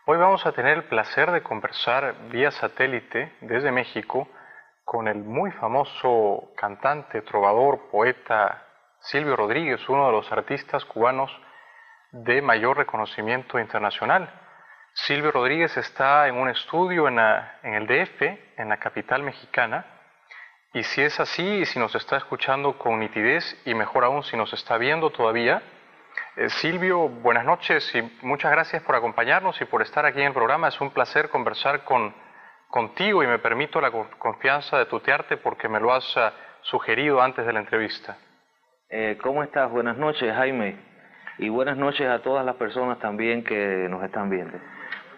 Hoy vamos a tener el placer de conversar vía satélite desde México con el muy famoso cantante, trovador, poeta Silvio Rodríguez, uno de los artistas cubanos de mayor reconocimiento internacional. Silvio Rodríguez está en un estudio en el DF, en la capital mexicana, y si es así, si nos está escuchando con nitidez y mejor aún si nos está viendo todavía, Silvio, buenas noches y muchas gracias por acompañarnos y por estar aquí en el programa. Es un placer conversar contigo y me permito la confianza de tutearte porque me lo has sugerido antes de la entrevista. ¿Cómo estás? Buenas noches, Jaime. Y buenas noches a todas las personas también que nos están viendo.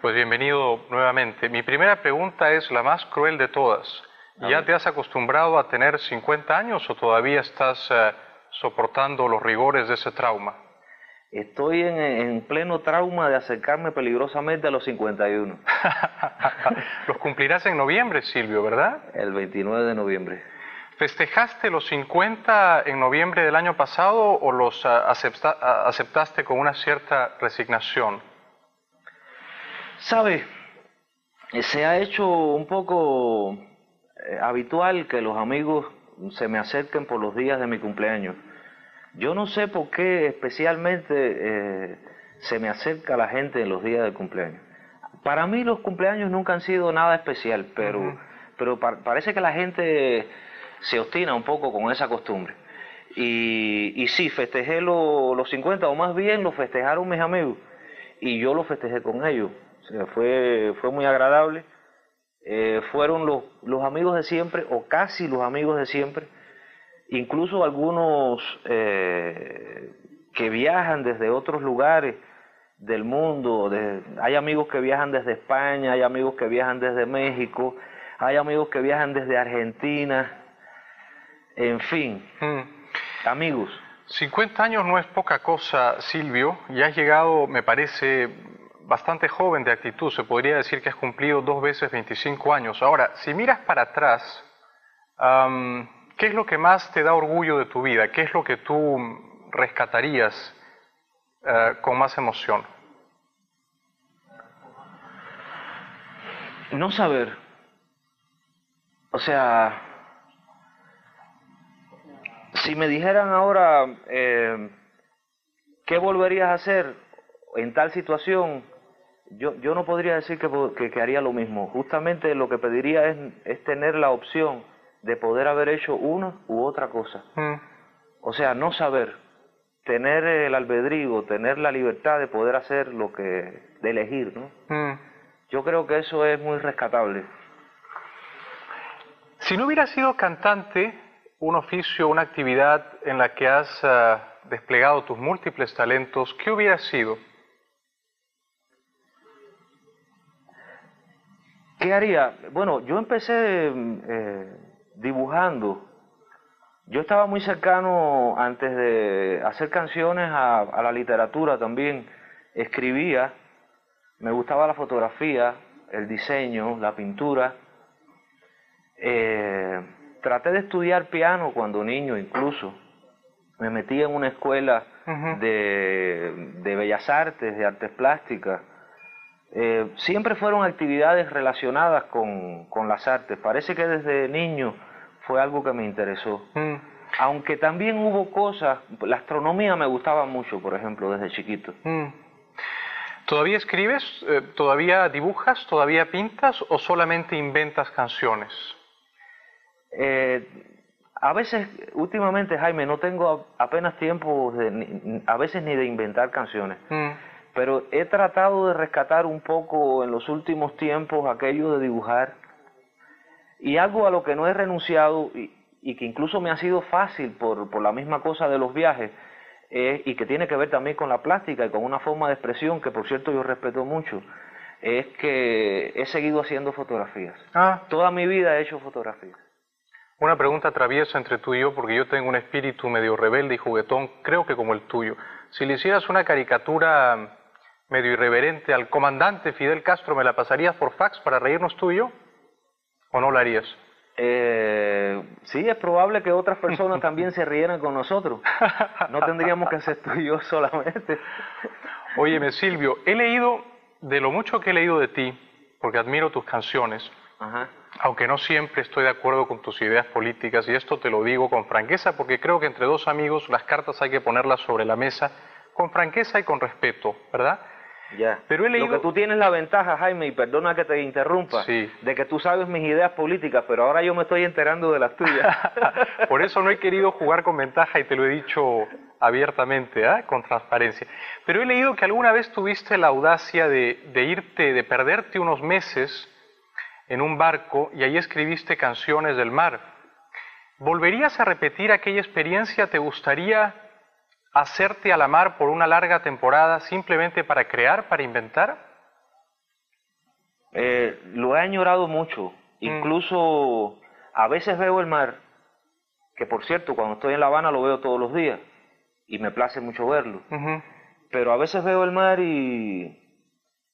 Pues bienvenido nuevamente. Mi primera pregunta es la más cruel de todas. ¿Ya te has acostumbrado a tener 50 años o todavía estás soportando los rigores de ese trauma? Estoy en pleno trauma de acercarme peligrosamente a los 51. Los cumplirás en noviembre, Silvio, ¿verdad? El 29 de noviembre. ¿Festejaste los 50 en noviembre del año pasado o los aceptaste con una cierta resignación? ¿Sabes? Se ha hecho un poco habitual que los amigos se me acerquen por los días de mi cumpleaños. Yo no sé por qué especialmente se me acerca la gente en los días de cumpleaños. Para mí los cumpleaños nunca han sido nada especial, pero parece que la gente se obstina un poco con esa costumbre. Y sí, festejé los 50, o más bien lo festejaron mis amigos, y yo lo festejé con ellos. O sea, fue muy agradable. Fueron los amigos de siempre, o casi los amigos de siempre. Incluso algunos que viajan desde otros lugares del mundo. Hay amigos que viajan desde España, hay amigos que viajan desde México, hay amigos que viajan desde Argentina. En fin, amigos. 50 años no es poca cosa, Silvio, y has llegado, me parece, bastante joven de actitud. Se podría decir que has cumplido 2 veces 25 años. Ahora, si miras para atrás, ¿qué es lo que más te da orgullo de tu vida? ¿Qué es lo que tú rescatarías con más emoción? No saber. O sea, si me dijeran ahora, ¿qué volverías a hacer en tal situación? Yo no podría decir que haría lo mismo. Justamente lo que pediría es tener la opción de poder haber hecho una u otra cosa. O sea, no saber, tener el albedrío, tener la libertad de poder hacer de elegir, ¿no? Yo creo que eso es muy rescatable. Si no hubieras sido cantante, un oficio, una actividad en la que has desplegado tus múltiples talentos, ¿qué hubiera sido? ¿Qué haría? Bueno, yo empecé dibujando. Yo estaba muy cercano, antes de hacer canciones, a la literatura también. Escribía, me gustaba la fotografía, el diseño, la pintura. Traté de estudiar piano cuando niño incluso. Me metí en una escuela de bellas artes, de artes plásticas. Siempre fueron actividades relacionadas con las artes. Parece que desde niño fue algo que me interesó. Aunque también hubo cosas, la astronomía me gustaba mucho, por ejemplo, desde chiquito. ¿Todavía escribes? ¿Todavía dibujas? ¿Todavía pintas? ¿O solamente inventas canciones? A veces, últimamente, Jaime, no tengo apenas tiempo, a veces ni de inventar canciones. Pero he tratado de rescatar un poco en los últimos tiempos aquello de dibujar. Y algo a lo que no he renunciado y que incluso me ha sido fácil por la misma cosa de los viajes, y que tiene que ver también con la plástica y con una forma de expresión que, por cierto, yo respeto mucho, es que he seguido haciendo fotografías. Toda mi vida he hecho fotografías. Una pregunta traviesa entre tú y yo, porque yo tengo un espíritu medio rebelde y juguetón, creo que como el tuyo. Si le hicieras una caricatura medio irreverente al comandante Fidel Castro, ¿me la pasarías por fax para reírnos tú y yo? ¿O no la harías? Sí, es probable que otras personas también se rieran con nosotros. No tendríamos que ser tú y yo solamente. Óyeme, Silvio, he leído de lo mucho que he leído de ti, porque admiro tus canciones, Ajá. aunque no siempre estoy de acuerdo con tus ideas políticas, y esto te lo digo con franqueza, porque creo que entre dos amigos las cartas hay que ponerlas sobre la mesa con franqueza y con respeto, ¿verdad? Ya. Pero he Lo leído... que tú tienes la ventaja, Jaime, y perdona que te interrumpa, Sí. de que tú sabes mis ideas políticas, pero ahora yo me estoy enterando de las tuyas. Por eso no he querido jugar con ventaja y te lo he dicho abiertamente, con transparencia. Pero he leído que alguna vez tuviste la audacia de irte, de perderte unos meses en un barco y ahí escribiste canciones del mar. ¿Volverías a repetir aquella experiencia? ¿Te gustaría hacerte a la mar por una larga temporada simplemente para crear, para inventar? Lo he añorado mucho. Incluso a veces veo el mar, que por cierto, cuando estoy en La Habana lo veo todos los días y me place mucho verlo. Pero a veces veo el mar y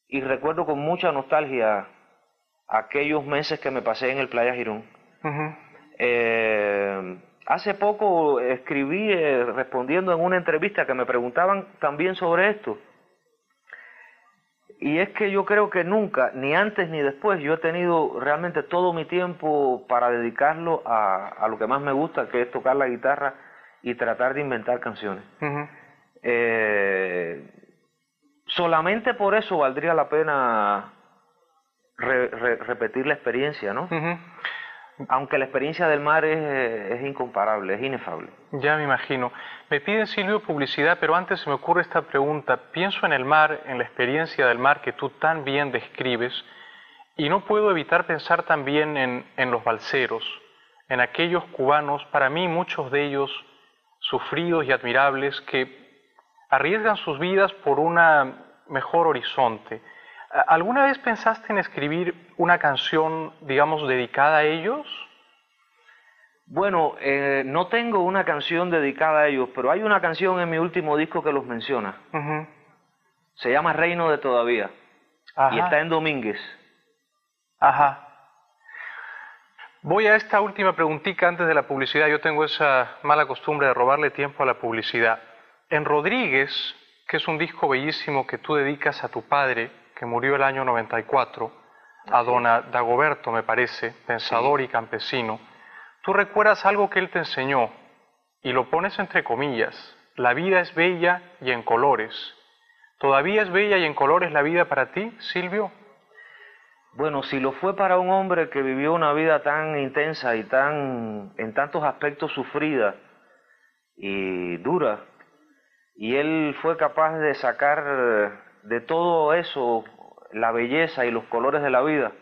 recuerdo con mucha nostalgia aquellos meses que me pasé en el Playa Girón. Hace poco escribí respondiendo en una entrevista que me preguntaban también sobre esto. Y es que yo creo que nunca, ni antes ni después, yo he tenido realmente todo mi tiempo para dedicarlo a lo que más me gusta, que es tocar la guitarra y tratar de inventar canciones. Solamente por eso valdría la pena repetir la experiencia, ¿no? Aunque la experiencia del mar es incomparable, es inefable. Ya me imagino. Me piden, Silvio, publicidad, pero antes se me ocurre esta pregunta. Pienso en el mar, en la experiencia del mar que tú tan bien describes, y no puedo evitar pensar también en los balseros, en aquellos cubanos, para mí muchos de ellos sufridos y admirables, que arriesgan sus vidas por un mejor horizonte. ¿Alguna vez pensaste en escribir una canción, digamos, dedicada a ellos? Bueno, no tengo una canción dedicada a ellos, pero hay una canción en mi último disco que los menciona. Se llama Reino de Todavía. Y está en Domínguez. Voy a esta última preguntita antes de la publicidad. Yo tengo esa mala costumbre de robarle tiempo a la publicidad. En Rodríguez, que es un disco bellísimo que tú dedicas a tu padre, que murió el año 94, a don Dagoberto, me parece, pensador y campesino, tú recuerdas algo que él te enseñó, y lo pones entre comillas: la vida es bella y en colores. ¿Todavía es bella y en colores la vida para ti, Silvio? Bueno, si lo fue para un hombre que vivió una vida tan intensa y en tantos aspectos sufrida y dura, y él fue capaz de sacar de todo eso la belleza y los colores de la vida,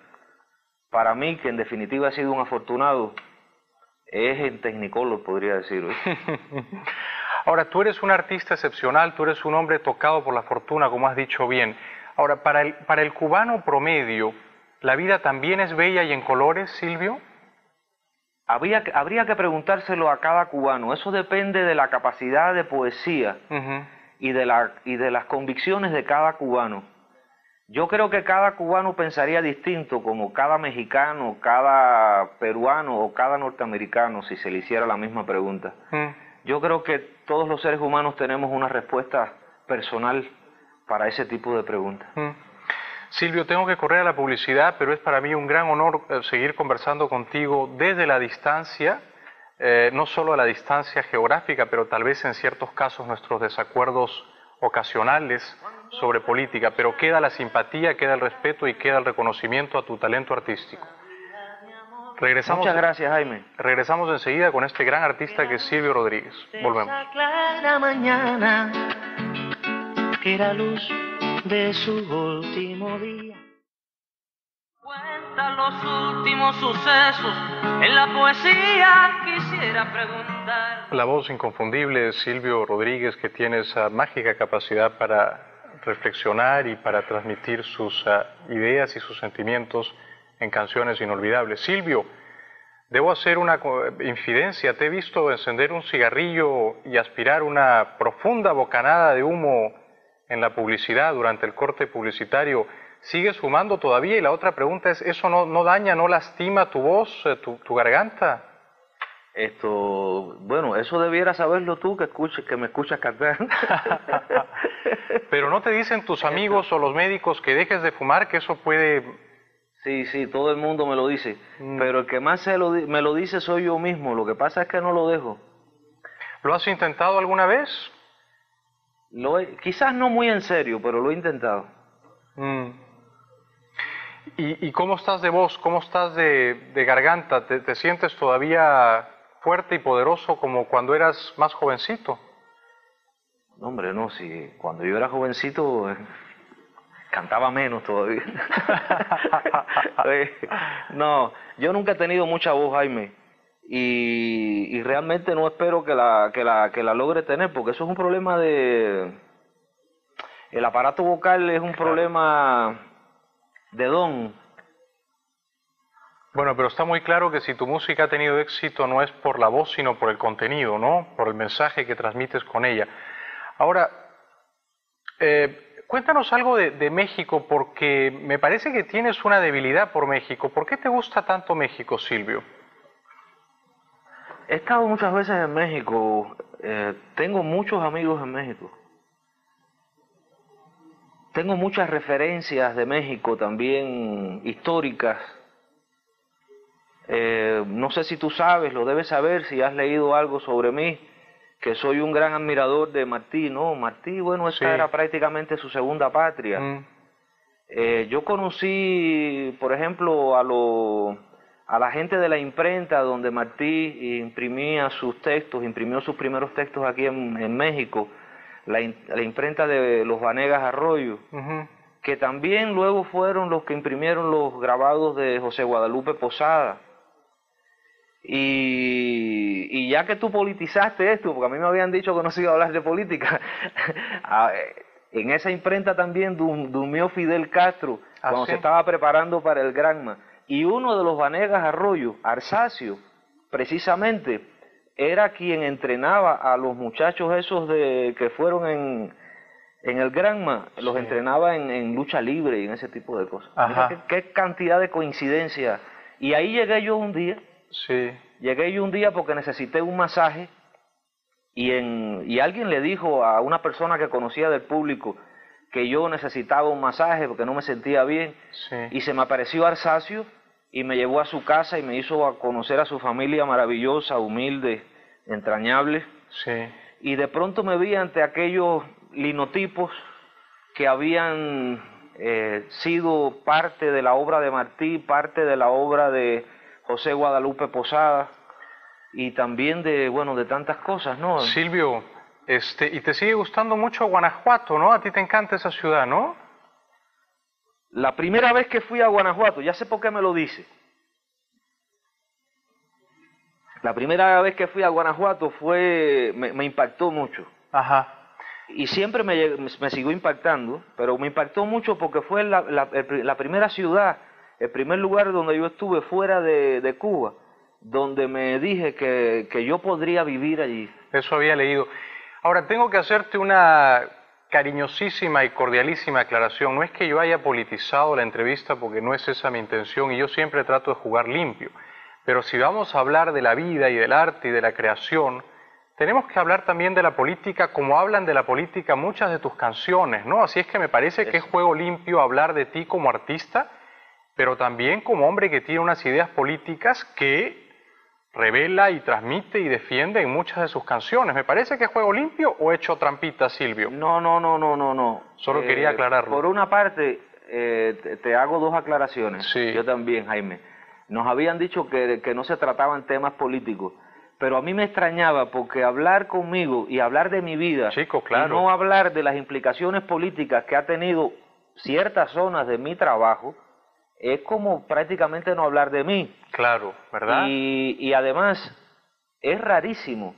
para mí, que en definitiva he sido un afortunado, es en Technicolor, podría decir. Ahora, tú eres un artista excepcional, tú eres un hombre tocado por la fortuna, como has dicho bien. Ahora, para el cubano promedio, ¿la vida también es bella y en colores, Silvio? Habría que preguntárselo a cada cubano. Eso depende de la capacidad de poesía y de las convicciones de cada cubano. Yo creo que cada cubano pensaría distinto, como cada mexicano, cada peruano o cada norteamericano, si se le hiciera la misma pregunta. Yo creo que todos los seres humanos tenemos una respuesta personal para ese tipo de preguntas. Silvio, tengo que correr a la publicidad, pero es para mí un gran honor seguir conversando contigo desde la distancia, no solo a la distancia geográfica, pero tal vez en ciertos casos nuestros desacuerdos ocasionales sobre política, pero queda la simpatía, queda el respeto y queda el reconocimiento a tu talento artístico. Muchas gracias, Jaime. Regresamos enseguida con este gran artista que es Silvio Rodríguez. Volvemos. Clara mañana, que era luz de su último día. Cuenta los últimos sucesos en la poesía, quisiera preguntar. La voz inconfundible de Silvio Rodríguez, que tiene esa mágica capacidad para reflexionar y para transmitir sus ideas y sus sentimientos en canciones inolvidables. Silvio, debo hacer una infidencia. Te he visto encender un cigarrillo y aspirar una profunda bocanada de humo en la publicidad durante el corte publicitario. ¿Sigues fumando todavía? Y la otra pregunta es, ¿eso no daña, no lastima tu voz, tu garganta? Bueno, eso debiera saberlo tú que me escuchas cantar. Pero ¿no te dicen tus amigos o los médicos que dejes de fumar, que eso puede... Sí, sí, todo el mundo me lo dice, pero el que más me lo dice soy yo mismo, lo que pasa es que no lo dejo. ¿Lo has intentado alguna vez? Quizás no muy en serio, pero lo he intentado. ¿Y cómo estás de voz? ¿Cómo estás de garganta? ¿Te sientes todavía fuerte y poderoso como cuando eras más jovencito? No, hombre, no, si cuando yo era jovencito cantaba menos todavía. No, yo nunca he tenido mucha voz, Jaime, y realmente no espero que la logre tener, porque eso es un problema el aparato vocal es un problema de don. Bueno, pero está muy claro que si tu música ha tenido éxito no es por la voz, sino por el contenido, ¿no? Por el mensaje que transmites con ella. Ahora, cuéntanos algo de México, porque me parece que tienes una debilidad por México. ¿Por qué te gusta tanto México, Silvio? He estado muchas veces en México, tengo muchos amigos en México. Tengo muchas referencias de México también históricas. No sé si tú sabes, lo debes saber si has leído algo sobre mí, que soy un gran admirador de Martí, ¿no? Martí, bueno, esta era prácticamente su segunda patria. Yo conocí, por ejemplo, a la gente de la imprenta donde Martí imprimió sus primeros textos aquí en México, la imprenta de los Vanegas Arroyo, que también luego fueron los que imprimieron los grabados de José Guadalupe Posada. Y ya que tú politizaste esto, porque a mí me habían dicho que no se iba a hablar de política, en esa imprenta también durmió Fidel Castro cuando se estaba preparando para el Granma. Y uno de los Vanegas Arroyo, Arsacio, precisamente, era quien entrenaba a los muchachos esos que fueron en el Granma, los entrenaba en lucha libre y en ese tipo de cosas. Mira qué cantidad de coincidencia. Y ahí llegué yo un día. Llegué yo un día porque necesité un masaje y alguien le dijo a una persona que conocía del público que yo necesitaba un masaje porque no me sentía bien, y se me apareció Arsacio y me llevó a su casa y me hizo a conocer a su familia maravillosa, humilde, entrañable, y de pronto me vi ante aquellos linotipos que habían sido parte de la obra de Martí, parte de la obra de José Guadalupe Posada y también de tantas cosas, ¿no? Silvio, y te sigue gustando mucho Guanajuato, ¿no? A ti te encanta esa ciudad, ¿no? La primera vez que fui a Guanajuato, ya sé por qué me lo dice. La primera vez que fui a Guanajuato me impactó mucho. Y siempre me siguió impactando, pero me impactó mucho porque fue la primera ciudad, el primer lugar donde yo estuve fuera de Cuba, donde me dije que yo podría vivir allí. Eso había leído. Ahora, tengo que hacerte una cariñosísima y cordialísima aclaración. No es que yo haya politizado la entrevista, porque no es esa mi intención, y yo siempre trato de jugar limpio. Pero si vamos a hablar de la vida y del arte y de la creación, tenemos que hablar también de la política como hablan de la política muchas de tus canciones, ¿no? Así es que me parece que es juego limpio hablar de ti como artista, pero también como hombre que tiene unas ideas políticas que revela y transmite y defiende en muchas de sus canciones. ¿Me parece que es juego limpio o he hecho trampita, Silvio? No. Solo quería aclararlo. Por una parte, te hago dos aclaraciones. Yo también, Jaime. Nos habían dicho que no se trataban temas políticos, pero a mí me extrañaba porque hablar conmigo y hablar de mi vida, y no hablar de las implicaciones políticas que ha tenido ciertas zonas de mi trabajo, es como prácticamente no hablar de mí. Claro, ¿verdad? Y además, es rarísimo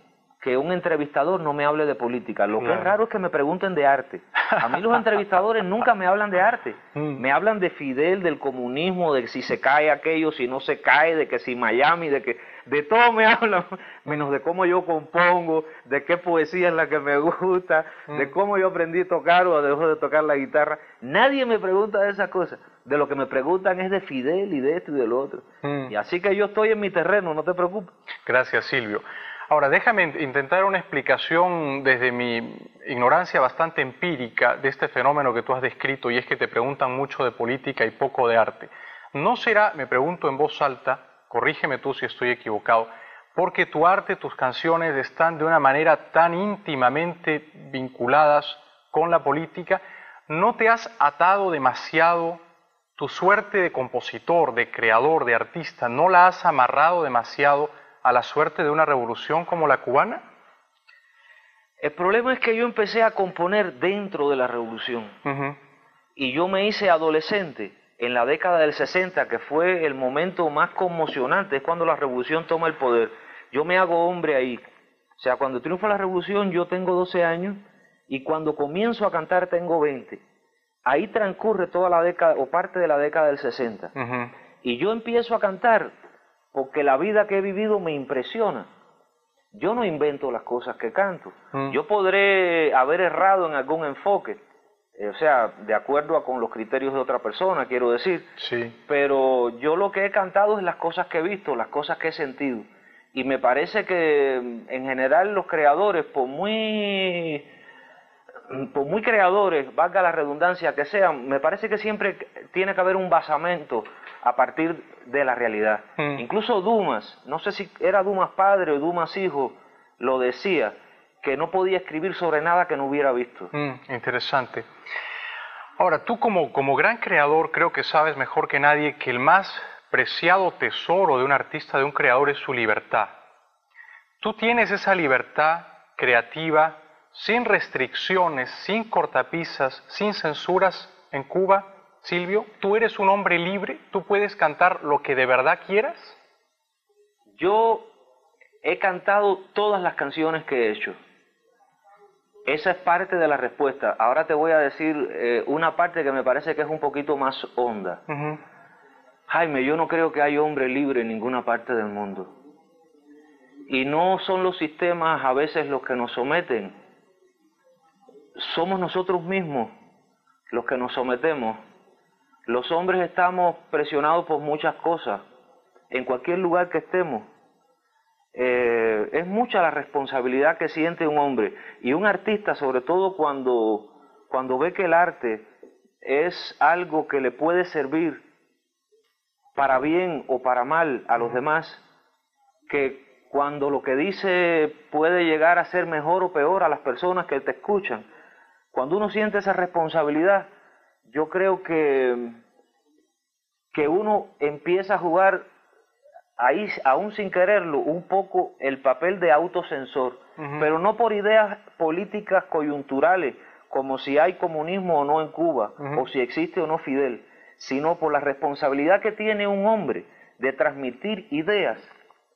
que un entrevistador no me hable de política. Lo que es raro es que me pregunten de arte. A mí los entrevistadores nunca me hablan de arte. Me hablan de Fidel, del comunismo, de si se cae aquello, si no se cae, de que si Miami, de todo me hablan, menos de cómo yo compongo, de qué poesía es la que me gusta, de cómo yo aprendí a tocar o dejo de tocar la guitarra. Nadie me pregunta de esas cosas. De lo que me preguntan es de Fidel y de esto y del otro. Y así que yo estoy en mi terreno, no te preocupes. Gracias, Silvio. Ahora, déjame intentar una explicación desde mi ignorancia bastante empírica de este fenómeno que tú has descrito, y es que te preguntan mucho de política y poco de arte. ¿No será, me pregunto en voz alta, corrígeme tú si estoy equivocado, porque tu arte, tus canciones están de una manera tan íntimamente vinculadas con la política, no te has atado demasiado tu suerte de compositor, de creador, de artista, no la has amarrado demasiado a la suerte de una revolución como la cubana? El problema es que yo empecé a componer dentro de la revolución. Y yo me hice adolescente en la década del 60, que fue el momento más conmocionante, es cuando la revolución toma el poder. Yo me hago hombre ahí. O sea, cuando triunfa la revolución yo tengo 12 años y cuando comienzo a cantar tengo 20. Ahí transcurre toda la década o parte de la década del 60. Y yo empiezo a cantar porque la vida que he vivido me impresiona. Yo no invento las cosas que canto. Yo podré haber errado en algún enfoque, o sea, de acuerdo con los criterios de otra persona, quiero decir. Sí. Pero yo lo que he cantado es las cosas que he visto, las cosas que he sentido. Y me parece que en general los creadores, por muy creadores, valga la redundancia que sean, me parece que siempre tiene que haber un basamento a partir de la realidad. Incluso Dumas, no sé si era Dumas padre o Dumas hijo, lo decía, que no podía escribir sobre nada que no hubiera visto. Interesante. Ahora, tú como gran creador creo que sabes mejor que nadie que el más preciado tesoro de un artista, de un creador, es su libertad. Tú tienes esa libertad creativa sin restricciones, sin cortapisas, sin censuras en Cuba. Silvio, ¿tú eres un hombre libre? ¿Tú puedes cantar lo que de verdad quieras? Yo he cantado todas las canciones que he hecho. Esa es parte de la respuesta. Ahora te voy a decir una parte que me parece que es un poquito más honda. Jaime, yo no creo que haya hombre libre en ninguna parte del mundo. Y no son los sistemas a veces los que nos someten. Somos nosotros mismos los que nos sometemos. Los hombres estamos presionados por muchas cosas, en cualquier lugar que estemos. Es mucha la responsabilidad que siente un hombre, y un artista, sobre todo cuando ve que el arte es algo que le puede servir para bien o para mal a los demás, que cuando lo que dice puede llegar a ser mejor o peor a las personas que te escuchan, cuando uno siente esa responsabilidad, yo creo que uno empieza a jugar ahí, aún sin quererlo, un poco el papel de autocensor, pero no por ideas políticas coyunturales, como si hay comunismo o no en Cuba, o si existe o no Fidel, sino por la responsabilidad que tiene un hombre de transmitir ideas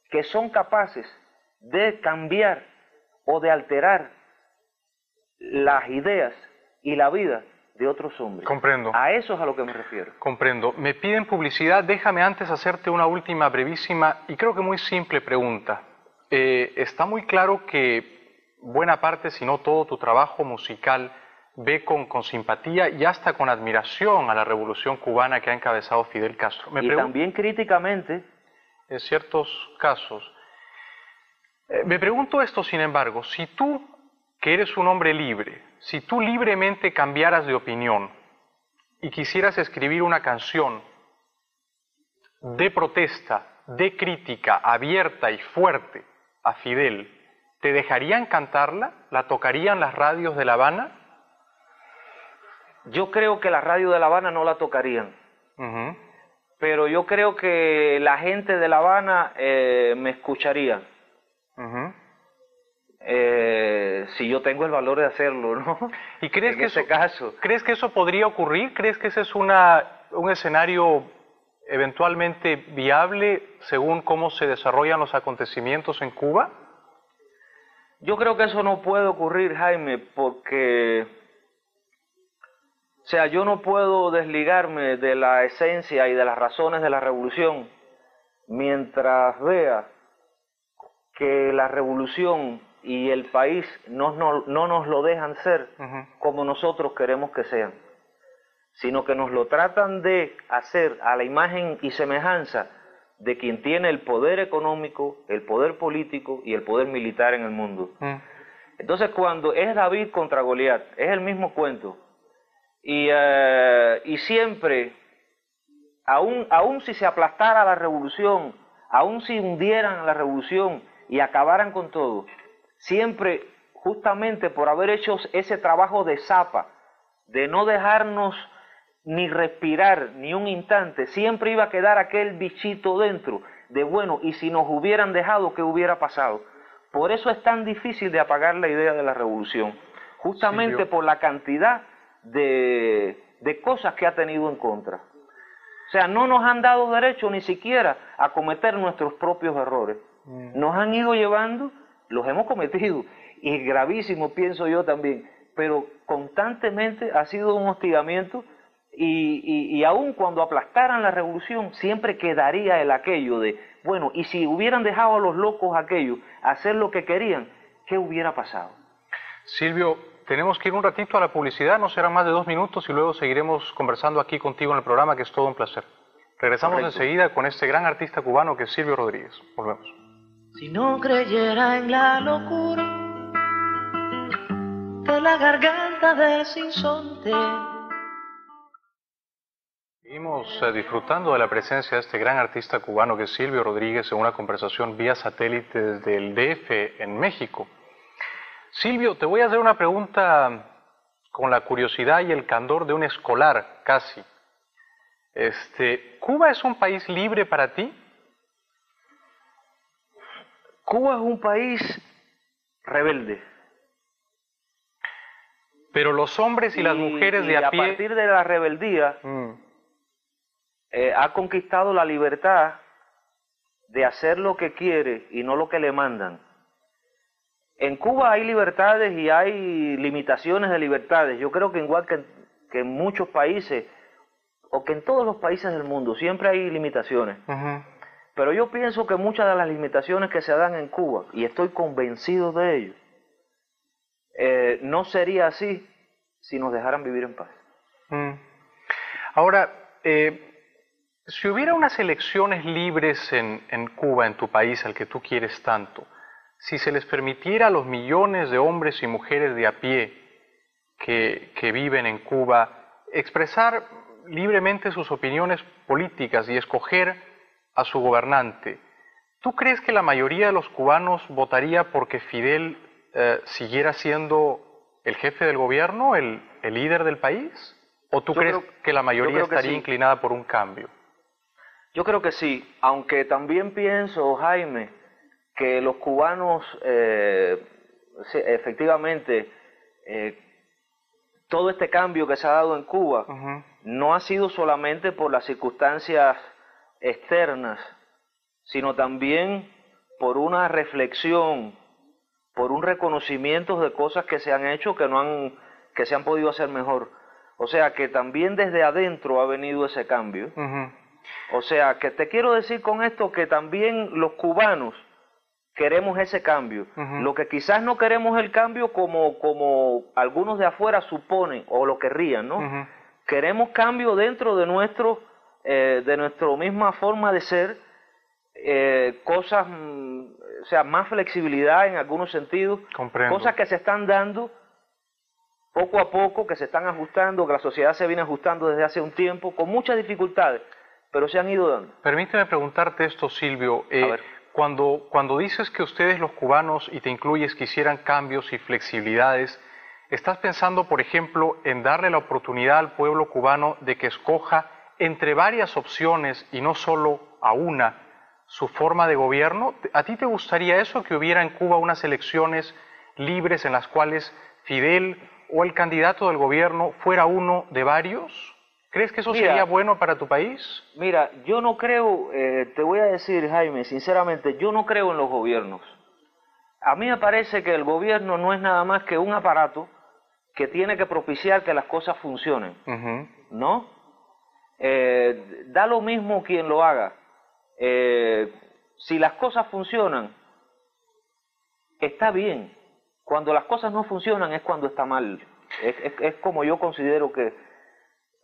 que son capaces de cambiar o de alterar las ideas y la vida de otros hombres. Comprendo. A eso es a lo que me refiero. Comprendo. Me piden publicidad. Déjame antes hacerte una última brevísima y creo que muy simple pregunta. Está muy claro que buena parte, si no todo, tu trabajo musical ve con simpatía y hasta con admiración a la revolución cubana que ha encabezado Fidel Castro. Y también críticamente. En ciertos casos. Me pregunto esto, sin embargo, si tú, que eres un hombre libre, si tú libremente cambiaras de opinión y quisieras escribir una canción de protesta, de crítica abierta y fuerte a Fidel, ¿te dejarían cantarla? ¿La tocarían las radios de La Habana? Yo creo que las radios de La Habana no la tocarían. Pero yo creo que la gente de La Habana me escucharía. Si yo tengo el valor de hacerlo, ¿no? ¿Y crees en ese caso. ¿Crees que eso podría ocurrir? ¿Crees que ese es un escenario eventualmente viable según cómo se desarrollan los acontecimientos en Cuba? Yo creo que eso no puede ocurrir, Jaime, porque, o sea, yo no puedo desligarme de la esencia y de las razones de la revolución mientras vea que la revolución y el país no nos lo dejan ser como nosotros queremos que sean, sino que nos lo tratan de hacer a la imagen y semejanza de quien tiene el poder económico, el poder político y el poder militar en el mundo. Entonces, cuando es David contra Goliat, es el mismo cuento. Y siempre, aún si se aplastara la revolución, aún si hundieran la revolución y acabaran con todo, siempre, justamente por haber hecho ese trabajo de zapa, de no dejarnos ni respirar ni un instante, siempre iba a quedar aquel bichito dentro de, bueno, y si nos hubieran dejado, ¿qué hubiera pasado? Por eso es tan difícil de apagar la idea de la revolución, justamente por la cantidad de cosas que ha tenido en contra. O sea, no nos han dado derecho ni siquiera a cometer nuestros propios errores. Nos han ido llevando, los hemos cometido, y gravísimo pienso yo también, pero constantemente ha sido un hostigamiento. Y aun cuando aplastaran la revolución, siempre quedaría el aquello de, bueno, y si hubieran dejado a los locos aquellos hacer lo que querían, ¿qué hubiera pasado? Silvio, tenemos que ir un ratito a la publicidad, no serán más de 2 minutos y luego seguiremos conversando aquí contigo en el programa, que es todo un placer. Regresamos enseguida con este gran artista cubano que es Silvio Rodríguez. Volvemos. Si no creyera en la locura de la garganta del sinsonte. Seguimos disfrutando de la presencia de este gran artista cubano que es Silvio Rodríguez en una conversación vía satélite desde el DF en México. Silvio, te voy a hacer una pregunta con la curiosidad y el candor de un escolar casi. ¿Cuba es un país libre para ti? Cuba es un país rebelde. Pero los hombres y las mujeres de a pie... a partir de la rebeldía... ha conquistado la libertad de hacer lo que quiere y no lo que le mandan. En Cuba hay libertades y hay limitaciones de libertades. Yo creo que igual que en muchos países, o que en todos los países del mundo, siempre hay limitaciones. Pero yo pienso que muchas de las limitaciones que se dan en Cuba, y estoy convencido de ello, no sería así si nos dejaran vivir en paz. Ahora, si hubiera unas elecciones libres en Cuba, en tu país, al que tú quieres tanto, si se les permitiera a los millones de hombres y mujeres de a pie que viven en Cuba expresar libremente sus opiniones políticas y escoger a su gobernante, ¿tú crees que la mayoría de los cubanos votaría porque Fidel siguiera siendo el jefe del gobierno, el líder del país? ¿O tú crees que la mayoría estaría inclinada por un cambio? Yo creo que sí, aunque también pienso, Jaime, que los cubanos, efectivamente, todo este cambio que se ha dado en Cuba no ha sido solamente por las circunstancias externas, sino también por una reflexión, por un reconocimiento de cosas que se han hecho que se han podido hacer mejor. O sea, que también desde adentro ha venido ese cambio. O sea, que te quiero decir con esto que también los cubanos queremos ese cambio. Lo que quizás no queremos el cambio como algunos de afuera suponen o lo querrían, ¿no? Queremos cambio dentro de nuestra misma forma de ser, cosas, o sea, más flexibilidad en algunos sentidos, cosas que se están dando poco a poco, que se están ajustando, que la sociedad se viene ajustando desde hace un tiempo, con muchas dificultades, pero se han ido dando. Permíteme preguntarte esto, Silvio. Cuando dices que ustedes los cubanos, y te incluyes, quisieran cambios y flexibilidades, ¿estás pensando, por ejemplo, en darle la oportunidad al pueblo cubano de que escoja entre varias opciones y no solo a una su forma de gobierno? ¿A ti te gustaría eso, que hubiera en Cuba unas elecciones libres en las cuales Fidel o el candidato del gobierno fuera uno de varios? ¿Crees que eso sería bueno para tu país? Mira, yo no creo, te voy a decir, Jaime, sinceramente, yo no creo en los gobiernos. A mí me parece que el gobierno no es nada más que un aparato que tiene que propiciar que las cosas funcionen, ¿no? Da lo mismo quien lo haga. Si las cosas funcionan, está bien. Cuando las cosas no funcionan es cuando está mal. Es como yo considero que,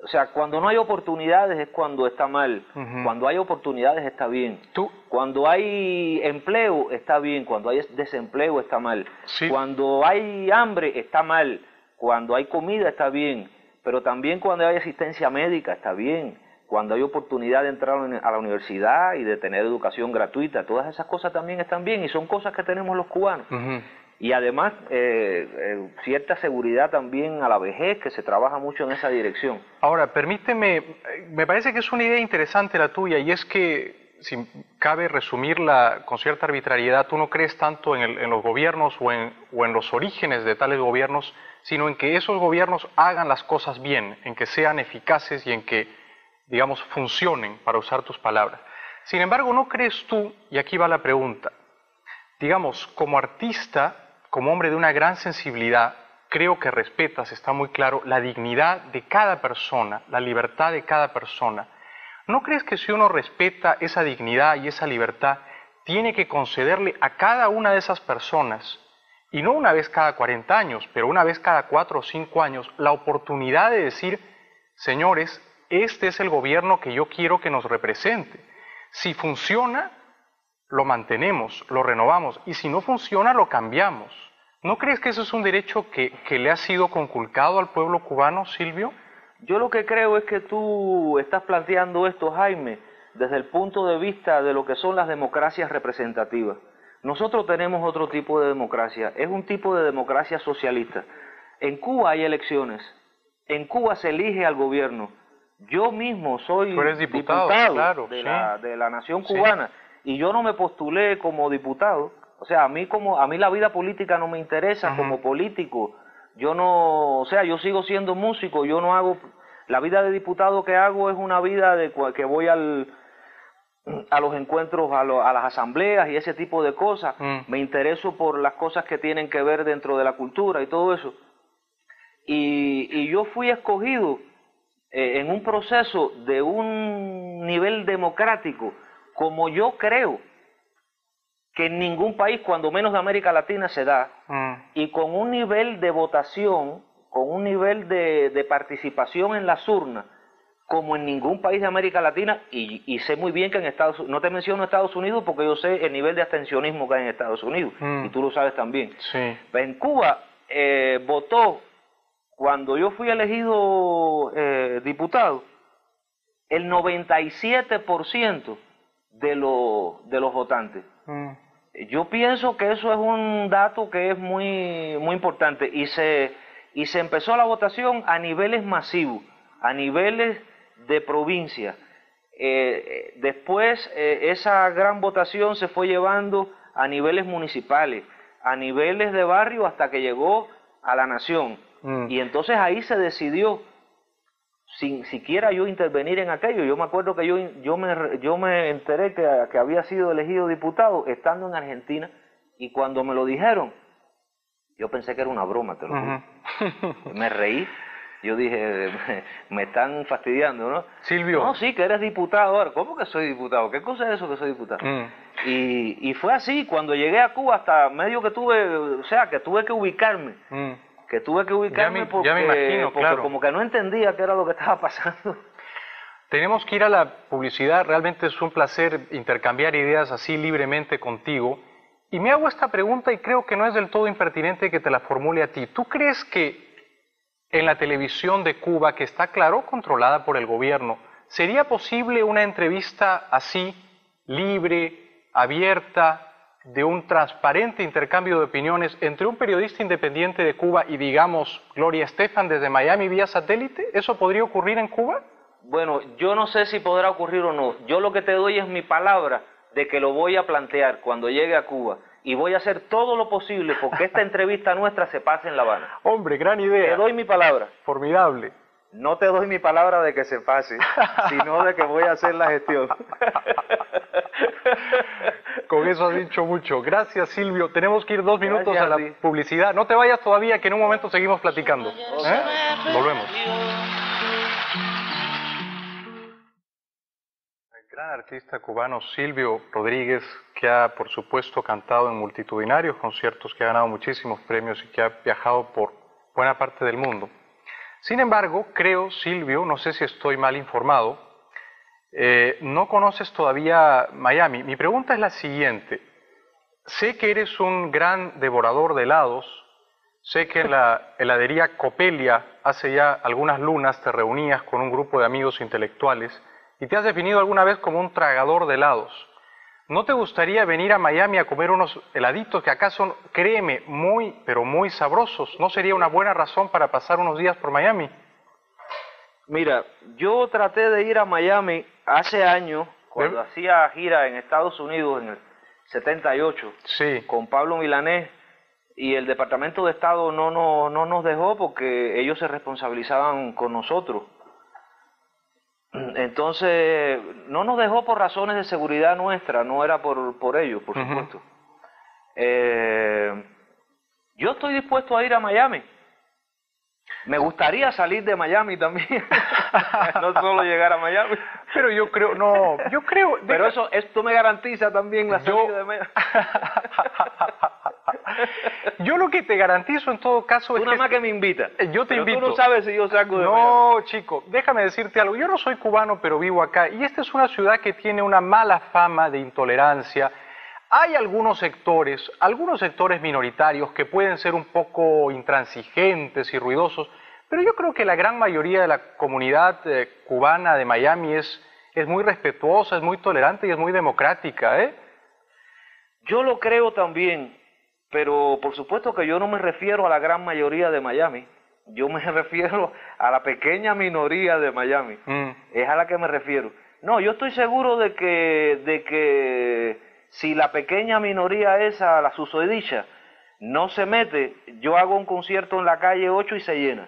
o sea, cuando no hay oportunidades es cuando está mal. Cuando hay oportunidades está bien. Cuando hay empleo está bien. Cuando hay desempleo está mal. Sí. Cuando hay hambre está mal. Cuando hay comida está bien. Pero también cuando hay asistencia médica está bien. Cuando hay oportunidad de entrar a la universidad y de tener educación gratuita, todas esas cosas también están bien y son cosas que tenemos los cubanos. Y además cierta seguridad también a la vejez, que se trabaja mucho en esa dirección. Ahora, permíteme, me parece que es una idea interesante la tuya, y es que, si cabe resumirla con cierta arbitrariedad, tú no crees tanto en los gobiernos o en los orígenes de tales gobiernos, sino en que esos gobiernos hagan las cosas bien, en que sean eficaces y en que, digamos, funcionen, para usar tus palabras. Sin embargo, ¿no crees tú, y aquí va la pregunta, digamos, como artista, como hombre de una gran sensibilidad, creo que respetas, está muy claro, la dignidad de cada persona, la libertad de cada persona? ¿No crees que si uno respeta esa dignidad y esa libertad, tiene que concederle a cada una de esas personas, y no una vez cada 40 años, pero una vez cada 4 o 5 años, la oportunidad de decir, señores, este es el gobierno que yo quiero que nos represente? Si funciona, lo mantenemos, lo renovamos, y si no funciona, lo cambiamos. ¿No crees que eso es un derecho que le ha sido conculcado al pueblo cubano, Silvio? Yo lo que creo es que tú estás planteando esto, Jaime, desde el punto de vista de lo que son las democracias representativas. Nosotros tenemos otro tipo de democracia, es un tipo de democracia socialista. En Cuba hay elecciones, en Cuba se elige al gobierno. Yo mismo soy diputado claro, de la nación cubana, y yo no me postulé como diputado. O sea, a mí la vida política no me interesa como político. Yo no, o sea, yo sigo siendo músico, yo no hago, la vida de diputado que hago es una vida de que voy a los encuentros, a las asambleas y ese tipo de cosas. Me intereso por las cosas que tienen que ver dentro de la cultura y todo eso. Y yo fui escogido en un proceso de un nivel democrático, como yo creo que en ningún país, cuando menos de América Latina, se da, y con un nivel de votación, con un nivel de participación en las urnas, como en ningún país de América Latina, y sé muy bien que en Estados Unidos, no te menciono Estados Unidos porque yo sé el nivel de abstencionismo que hay en Estados Unidos, y tú lo sabes también. Sí. En Cuba votó, cuando yo fui elegido diputado, el 97% de los votantes. Yo pienso que eso es un dato que es muy, muy importante, y se empezó la votación a niveles masivos, a niveles de provincia. Después esa gran votación se fue llevando a niveles municipales, a niveles de barrio, hasta que llegó a la nación. Y entonces ahí se decidió, sin siquiera yo intervenir en aquello. Yo me acuerdo que yo me enteré que había sido elegido diputado estando en Argentina, y cuando me lo dijeron, yo pensé que era una broma, te lo juro. Me reí. Yo dije, me están fastidiando, ¿no? Silvio. No, sí, que eres diputado. Ahora, ¿cómo que soy diputado? ¿Qué cosa es eso que soy diputado? Y fue así. Cuando llegué a Cuba, hasta medio que tuve que ubicarme. Ya me imagino, porque claro. como que no entendía qué era lo que estaba pasando. Tenemos que ir a la publicidad. Realmente es un placer intercambiar ideas así libremente contigo. Y me hago esta pregunta, y creo que no es del todo impertinente que te la formule a ti. ¿Tú crees que en la televisión de Cuba, que está claro controlada por el gobierno, sería posible una entrevista así, libre, abierta, de un transparente intercambio de opiniones entre un periodista independiente de Cuba y, digamos, Gloria Estefan desde Miami vía satélite? ¿Eso podría ocurrir en Cuba? Bueno, yo no sé si podrá ocurrir o no. Yo lo que te doy es mi palabra de que lo voy a plantear cuando llegue a Cuba, y voy a hacer todo lo posible porque esta entrevista nuestra se pase en La Habana. Hombre, gran idea. Te doy mi palabra. Formidable. No te doy mi palabra de que se pase, sino de que voy a hacer la gestión. Con eso has dicho mucho. Gracias, Silvio. Tenemos que ir 2 minutos Gracias a la a ti. publicidad. No te vayas todavía, que en un momento seguimos platicando. Volvemos. El gran artista cubano Silvio Rodríguez, que ha, por supuesto, cantado en multitudinarios conciertos, que ha ganado muchísimos premios y que ha viajado por buena parte del mundo. Sin embargo, creo, Silvio, no sé si estoy mal informado, no conoces todavía Miami. Mi pregunta es la siguiente. Sé que eres un gran devorador de helados. Sé que en la heladería Copelia hace ya algunas lunas te reunías con un grupo de amigos intelectuales y te has definido alguna vez como un tragador de helados. ¿No te gustaría venir a Miami a comer unos heladitos que acá son, créeme, muy, pero muy sabrosos? ¿No sería una buena razón para pasar unos días por Miami? Mira, yo traté de ir a Miami hace años, cuando hacía gira en Estados Unidos en el 78, Sí. con Pablo Milanés, y el Departamento de Estado no nos dejó porque ellos se responsabilizaban con nosotros. Entonces, no nos dejó por razones de seguridad nuestra, no era por ellos, por supuesto. Yo estoy dispuesto a ir a Miami. Me gustaría salir de Miami también, no solo llegar a Miami. Pero yo creo, Pero esto me garantiza también la salida de Miami. Yo lo que te garantizo en todo caso es Tú nada más que me invitas. Yo te invito. Tú no sabes si yo saco de Miami. No, chico, déjame decirte algo. Yo no soy cubano, pero vivo acá. Y esta es una ciudad que tiene una mala fama de intolerancia. Hay algunos sectores minoritarios que pueden ser un poco intransigentes y ruidosos, pero yo creo que la gran mayoría de la comunidad cubana de Miami es muy respetuosa, es muy tolerante y es muy democrática, ¿eh? Yo lo creo también, pero por supuesto que yo no me refiero a la gran mayoría de Miami. Yo me refiero a la pequeña minoría de Miami. Es a la que me refiero. No, yo estoy seguro de que si la pequeña minoría esa, la susodicha, no se mete, yo hago un concierto en la calle 8 y se llena.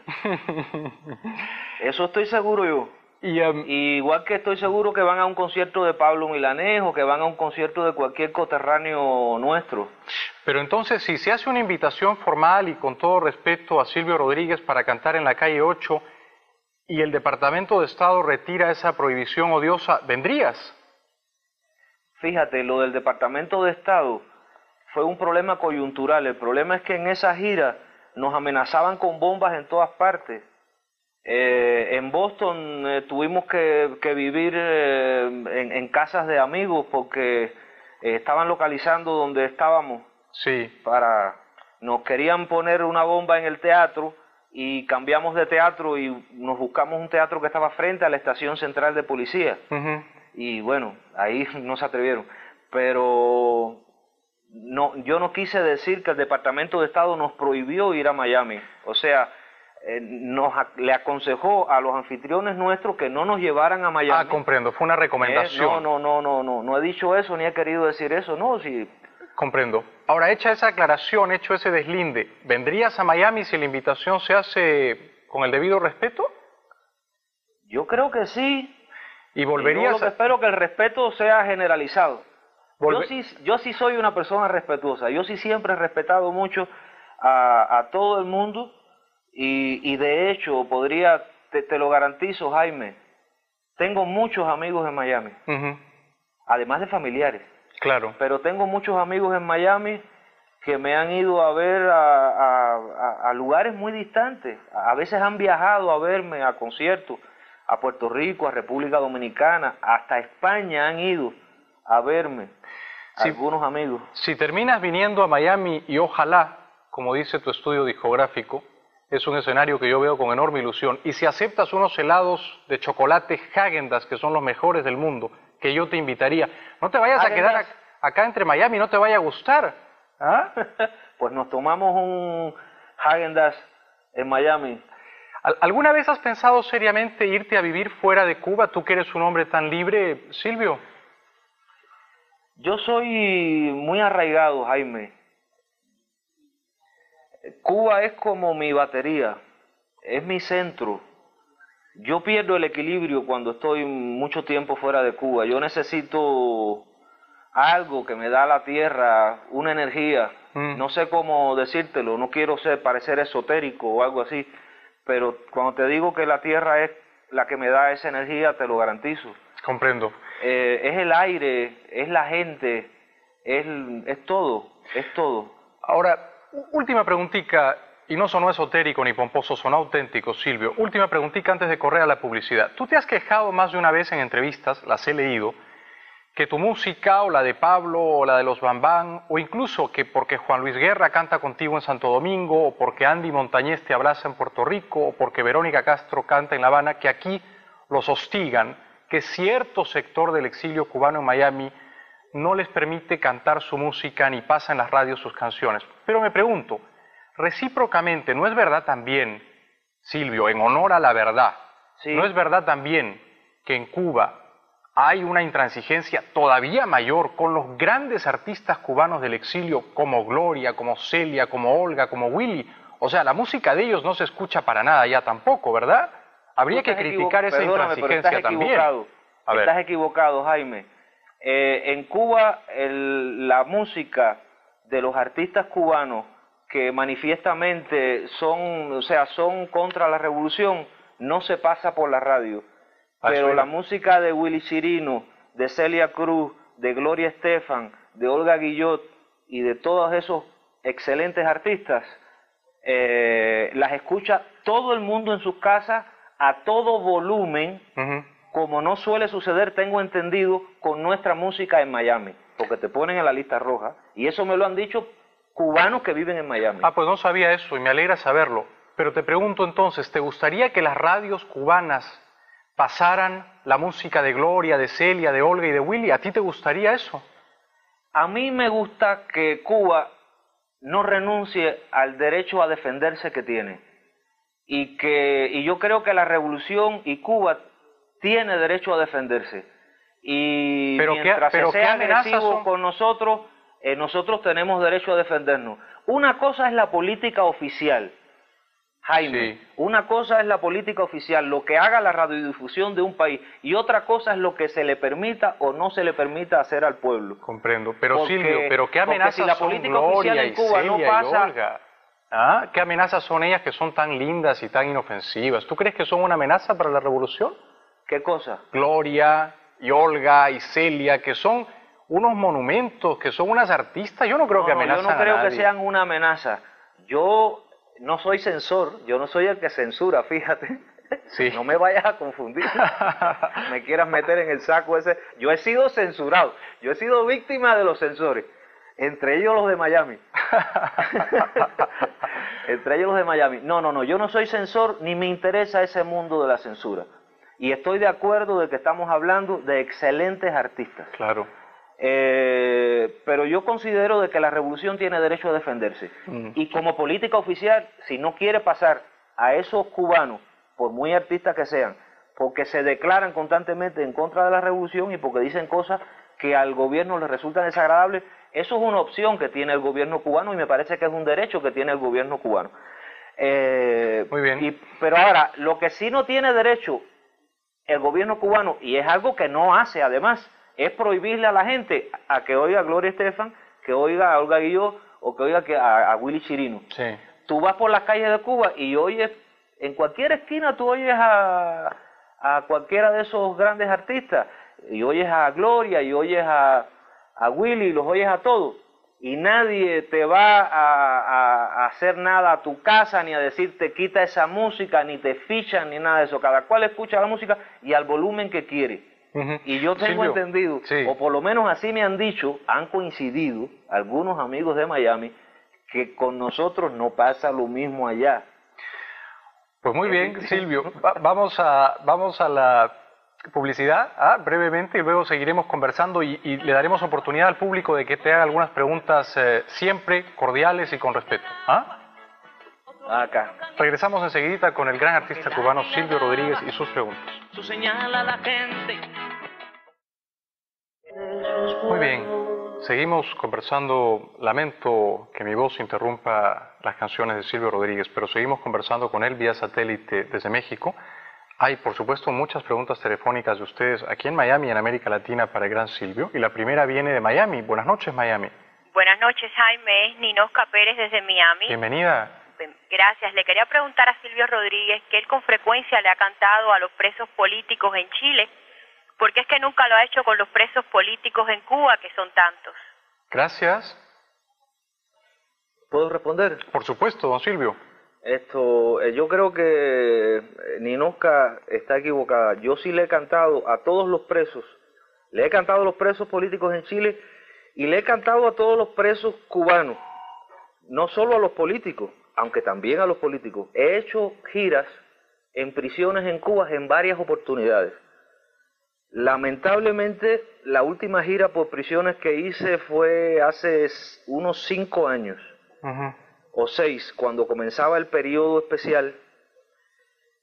Eso estoy seguro yo. Igual que estoy seguro que van a un concierto de Pablo Milanés o que van a un concierto de cualquier coterráneo nuestro. Pero entonces, si se hace una invitación formal y con todo respeto a Silvio Rodríguez para cantar en la calle 8 y el Departamento de Estado retira esa prohibición odiosa, ¿vendrías? Fíjate, lo del Departamento de Estado fue un problema coyuntural. El problema es que en esa gira nos amenazaban con bombas en todas partes. En Boston tuvimos que vivir en casas de amigos porque estaban localizando donde estábamos. Sí. Nos querían poner una bomba en el teatro y cambiamos de teatro y nos buscamos un teatro que estaba frente a la estación central de policía. Y bueno, ahí no se atrevieron. Pero no, yo no quise decir que el Departamento de Estado nos prohibió ir a Miami. O sea, le aconsejó a los anfitriones nuestros que no nos llevaran a Miami. Ah, comprendo, fue una recomendación. No he dicho eso, ni he querido decir eso, no, sí. Comprendo. Ahora, hecha esa aclaración, hecho ese deslinde, ¿vendrías a Miami si la invitación se hace con el debido respeto? Yo creo que sí. ¿Y volverías? Yo lo que espero que el respeto sea generalizado. Yo sí soy una persona respetuosa. Yo sí siempre he respetado mucho a todo el mundo y de hecho te lo garantizo, Jaime, tengo muchos amigos en Miami, además de familiares. Claro. Pero tengo muchos amigos en Miami que me han ido a ver a lugares muy distantes. A veces han viajado a verme a conciertos, a Puerto Rico, a República Dominicana, hasta España han ido a verme, algunos amigos. Si terminas viniendo a Miami y ojalá, como dice tu estudio discográfico, es un escenario que yo veo con enorme ilusión, y si aceptas unos helados de chocolate Häagen-Dazs, que son los mejores del mundo, que yo te invitaría, no te vayas a quedar acá entre Miami, no te vaya a gustar. ¿Ah? Pues nos tomamos un Häagen-Dazs en Miami. ¿Alguna vez has pensado seriamente irte a vivir fuera de Cuba, tú que eres un hombre tan libre, Silvio? Yo soy muy arraigado, Jaime. Cuba es como mi batería, es mi centro. Yo pierdo el equilibrio cuando estoy mucho tiempo fuera de Cuba. Yo necesito algo que me da la tierra, una energía, no sé cómo decírtelo, no quiero parecer esotérico o algo así, pero cuando te digo que la tierra es la que me da esa energía, te lo garantizo. Comprendo. Es el aire, es la gente, es todo, es todo. Ahora, última preguntita, y no sonó esotérico ni pomposo, sonó auténtico, Silvio. Última preguntita antes de correr a la publicidad. Tú te has quejado más de una vez en entrevistas, las he leído, que tu música, o la de Pablo, o la de los Bambán, o incluso que porque Juan Luis Guerra canta contigo en Santo Domingo, o porque Andy Montañez te abraza en Puerto Rico, o porque Verónica Castro canta en La Habana, que aquí los hostigan, que cierto sector del exilio cubano en Miami no les permite cantar su música ni pasa en las radios sus canciones. Pero me pregunto, recíprocamente, ¿no es verdad también, Silvio, en honor a la verdad, Sí. no es verdad también que en Cuba hay una intransigencia todavía mayor con los grandes artistas cubanos del exilio como Gloria, como Celia, como Olga, como Willy? O sea, la música de ellos no se escucha para nada ya tampoco, ¿verdad? Habría que criticar esa intransigencia también. Estás equivocado, Jaime. En Cuba, la música de los artistas cubanos que manifiestamente son contra la revolución, no se pasa por la radio. Pero la música de Willy Chirino, de Celia Cruz, de Gloria Estefan, de Olga Guillot y de todos esos excelentes artistas, las escucha todo el mundo en sus casas a todo volumen, como no suele suceder, tengo entendido, con nuestra música en Miami, porque te ponen en la lista roja, y eso me lo han dicho cubanos que viven en Miami. Ah, pues no sabía eso y me alegra saberlo. Pero te pregunto entonces, ¿te gustaría que las radios cubanas pasaran la música de Gloria, de Celia, de Olga y de Willy? ¿A ti te gustaría eso? A mí me gusta que Cuba no renuncie al derecho a defenderse que tiene. Y yo creo que la revolución y Cuba tiene derecho a defenderse. Y mientras se sea agresivo con nosotros, nosotros tenemos derecho a defendernos. Una cosa es la política oficial, Jaime. Sí. Una cosa es la política oficial, lo que haga la radiodifusión de un país, y otra cosa es lo que se le permita o no se le permita hacer al pueblo. Comprendo. Pero Silvio, ¿pero qué amenazas si la política son Gloria en Cuba y Celia no pasa, y Olga? ¿Ah? ¿Qué amenazas son ellas que son tan lindas y tan inofensivas? ¿Tú crees que son una amenaza para la revolución? ¿Qué cosa? Gloria y Olga y Celia, que son unos monumentos, que son unas artistas. Yo no creo que amenazan a nadie. Yo no creo que sean una amenaza. Yo no soy censor, yo no soy el que censura, fíjate. Sí. No me vayas a confundir. Me quieras meter en el saco ese. Yo he sido censurado, yo he sido víctima de los censores, entre ellos los de Miami. Entre ellos los de Miami. No, yo no soy censor ni me interesa ese mundo de la censura. Y estoy de acuerdo de que estamos hablando de excelentes artistas. Claro. Pero yo considero de que la revolución tiene derecho a defenderse. Y como política oficial, si no quiere pasar a esos cubanos, por muy artistas que sean, porque se declaran constantemente en contra de la revolución y porque dicen cosas que al gobierno le resultan desagradables, eso es una opción que tiene el gobierno cubano y me parece que es un derecho que tiene el gobierno cubano. Muy bien. Pero ahora, lo que sí no tiene derecho el gobierno cubano, y es algo que no hace además, es prohibirle a la gente a que oiga a Gloria Estefan, que oiga a Olga Guillot o que oiga a Willy Chirino. Sí. Tú vas por las calles de Cuba y oyes, en cualquier esquina tú oyes a cualquiera de esos grandes artistas, y oyes a Gloria y oyes a Willy, los oyes a todos, y nadie te va a hacer nada a tu casa, ni a decirte quita esa música, ni te fichan, ni nada de eso. Cada cual escucha la música y al volumen que quiere. Y yo tengo entendido, o por lo menos así me han dicho, han coincidido algunos amigos de Miami, que con nosotros no pasa lo mismo allá. Pues muy bien, Silvio. Vamos a la publicidad brevemente y luego seguiremos conversando y le daremos oportunidad al público de que te haga algunas preguntas siempre cordiales y con respeto. Acá. Regresamos enseguida con el gran artista cubano Silvio Rodríguez y sus preguntas. Su señal a la gente. Muy bien, seguimos conversando. Lamento que mi voz interrumpa las canciones de Silvio Rodríguez, pero seguimos conversando con él vía satélite desde México. Hay, por supuesto, muchas preguntas telefónicas de ustedes aquí en Miami, en América Latina, para el gran Silvio. Y la primera viene de Miami. Buenas noches, Miami. Buenas noches, Jaime. Es Ninosca Pérez desde Miami. Bienvenida. Gracias. Le quería preguntar a Silvio Rodríguez que él con frecuencia le ha cantado a los presos políticos en Chile, porque es que nunca lo ha hecho con los presos políticos en Cuba, que son tantos. Gracias. ¿Puedo responder? Por supuesto, don Silvio. Yo creo que Ninosca está equivocada. Yo sí le he cantado a todos los presos. Le he cantado a los presos políticos en Chile y le he cantado a todos los presos cubanos. No solo a los políticos, aunque también a los políticos. He hecho giras en prisiones en Cuba en varias oportunidades. Lamentablemente, la última gira por prisiones que hice fue hace unos 5 años. O 6, cuando comenzaba el periodo especial,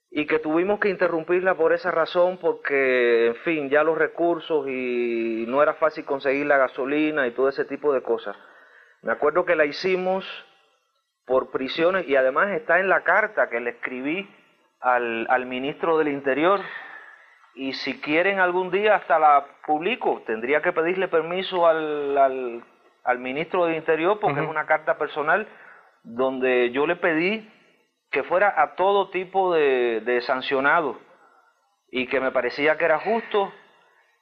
y que tuvimos que interrumpirla por esa razón, porque, en fin, ya los recursos y no era fácil conseguir la gasolina y todo ese tipo de cosas. Me acuerdo que la hicimos por prisiones y además está en la carta que le escribí al ministro del Interior, y si quieren algún día hasta la publico. Tendría que pedirle permiso al ministro del Interior porque es una carta personal donde yo le pedí que fuera a todo tipo de sancionados y que me parecía que era justo,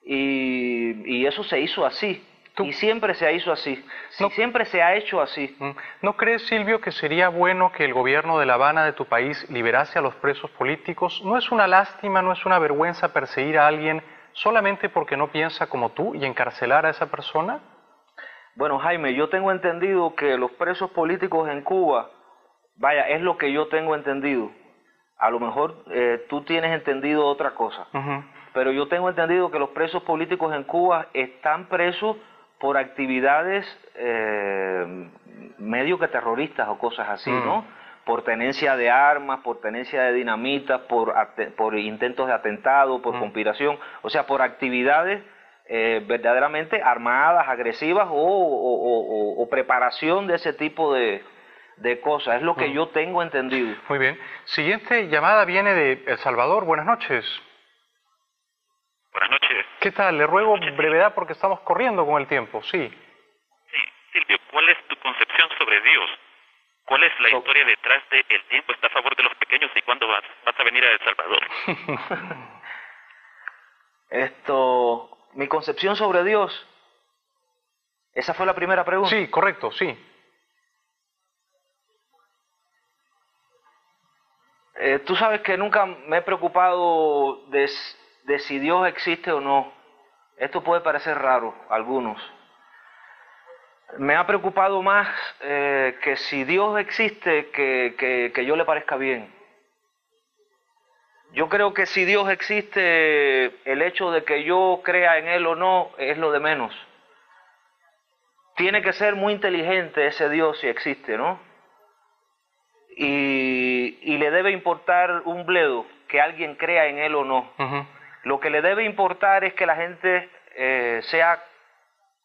y eso se hizo así. Y siempre se hizo así. Siempre se ha hecho así. ¿No crees, Silvio, que sería bueno que el gobierno de La Habana, de tu país, liberase a los presos políticos? ¿No es una lástima, no es una vergüenza perseguir a alguien solamente porque no piensa como tú y encarcelar a esa persona? Bueno, Jaime, yo tengo entendido que los presos políticos en Cuba, vaya, es lo que yo tengo entendido. A lo mejor tú tienes entendido otra cosa. Pero yo tengo entendido que los presos políticos en Cuba están presos por actividades medio que terroristas o cosas así, ¿no? Por tenencia de armas, por tenencia de dinamita, por intentos de atentado, por conspiración, o sea, por actividades verdaderamente armadas, agresivas o preparación de ese tipo de cosas. Es lo que yo tengo entendido. Muy bien. Siguiente llamada viene de El Salvador. Buenas noches. Buenas noches. ¿Qué tal? Le ruego brevedad porque estamos corriendo con el tiempo, sí. Sí, Silvio, ¿cuál es tu concepción sobre Dios? ¿Cuál es la historia detrás de el tiempo está a favor de los pequeños y cuándo vas a venir a El Salvador? Mi concepción sobre Dios. ¿Esa fue la primera pregunta? Sí, correcto, sí. Tú sabes que nunca me he preocupado de si Dios existe o no. Esto puede parecer raro a algunos. Me ha preocupado más que si Dios existe que yo le parezca bien. Yo creo que si Dios existe, el hecho de que yo crea en Él o no es lo de menos. Tiene que ser muy inteligente ese Dios si existe, ¿no? Y le debe importar un bledo que alguien crea en Él o no. Lo que le debe importar es que la gente sea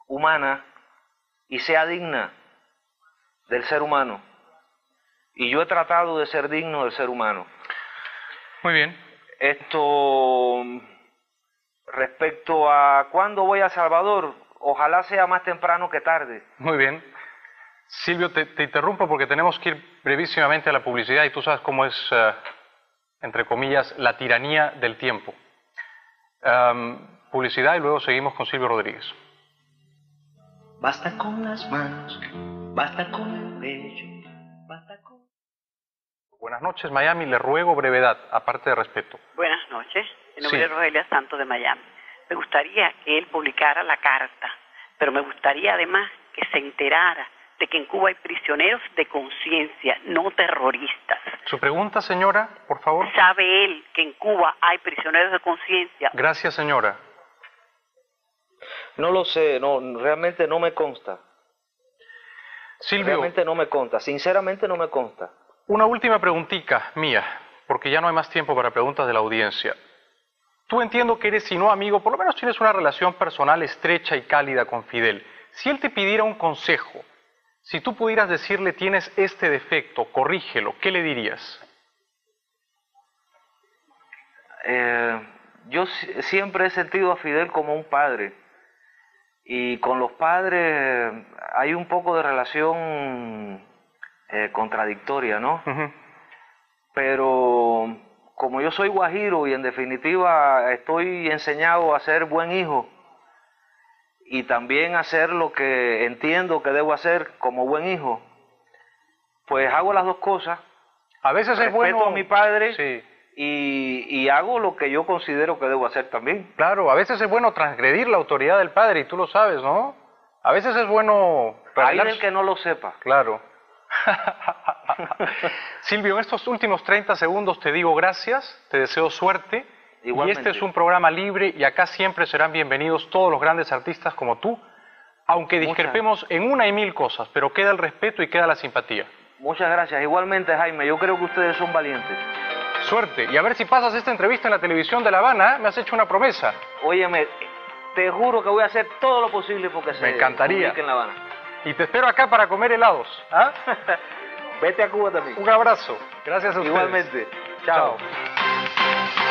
humana y sea digna del ser humano. Y yo he tratado de ser digno del ser humano. Muy bien. Respecto a cuándo voy a El Salvador, ojalá sea más temprano que tarde. Muy bien. Silvio, te interrumpo porque tenemos que ir brevísimamente a la publicidad y tú sabes cómo es, entre comillas, la tiranía del tiempo. Publicidad y luego seguimos con Silvio Rodríguez. Basta con las manos, basta con el pecho, basta con... Buenas noches, Miami. Le ruego brevedad, aparte de respeto. Buenas noches. Mi nombre Sí. es Rogelia Santos de Miami. Me gustaría que él publicara la carta, pero me gustaría además que se enterara de que en Cuba hay prisioneros de conciencia, no terroristas. Su pregunta, señora, por favor. ¿Sabe él que en Cuba hay prisioneros de conciencia? Gracias, señora. No lo sé, realmente no me consta. Silvio, Realmente no me consta, sinceramente no me consta. una última preguntita mía, porque ya no hay más tiempo para preguntas de la audiencia. Tú entiendo que eres, si no amigo, por lo menos tienes una relación personal estrecha y cálida con Fidel. Si él te pidiera un consejo, si tú pudieras decirle tienes este defecto, corrígelo, ¿qué le dirías? Yo siempre he sentido a Fidel como un padre. Y con los padres hay un poco de relación contradictoria, ¿no? Pero como yo soy guajiro y en definitiva estoy enseñado a ser buen hijo y también a hacer lo que entiendo que debo hacer como buen hijo, pues hago las dos cosas. A veces es bueno... Respeto a mi padre, sí, y hago lo que yo considero que debo hacer también. claro, a veces es bueno transgredir la autoridad del padre, y tú lo sabes, ¿no? A veces es bueno... Hay del que no lo sepa. Claro. Silvio, en estos últimos 30 segundos te digo gracias, te deseo suerte. Igualmente. Y este es un programa libre y acá siempre serán bienvenidos todos los grandes artistas como tú, aunque discrepemos en una y mil cosas, pero queda el respeto y queda la simpatía. Muchas gracias. Igualmente, Jaime, yo creo que ustedes son valientes. Suerte, y a ver si pasas esta entrevista en la televisión de La Habana, ¿eh? Me has hecho una promesa. Óyeme, te juro que voy a hacer todo lo posible porque Me encantaría. publique en La Habana. Y te espero acá para comer helados. ¿Ah? Vete a Cuba también. Un abrazo. Gracias a ustedes. Igualmente. Chao. Chao.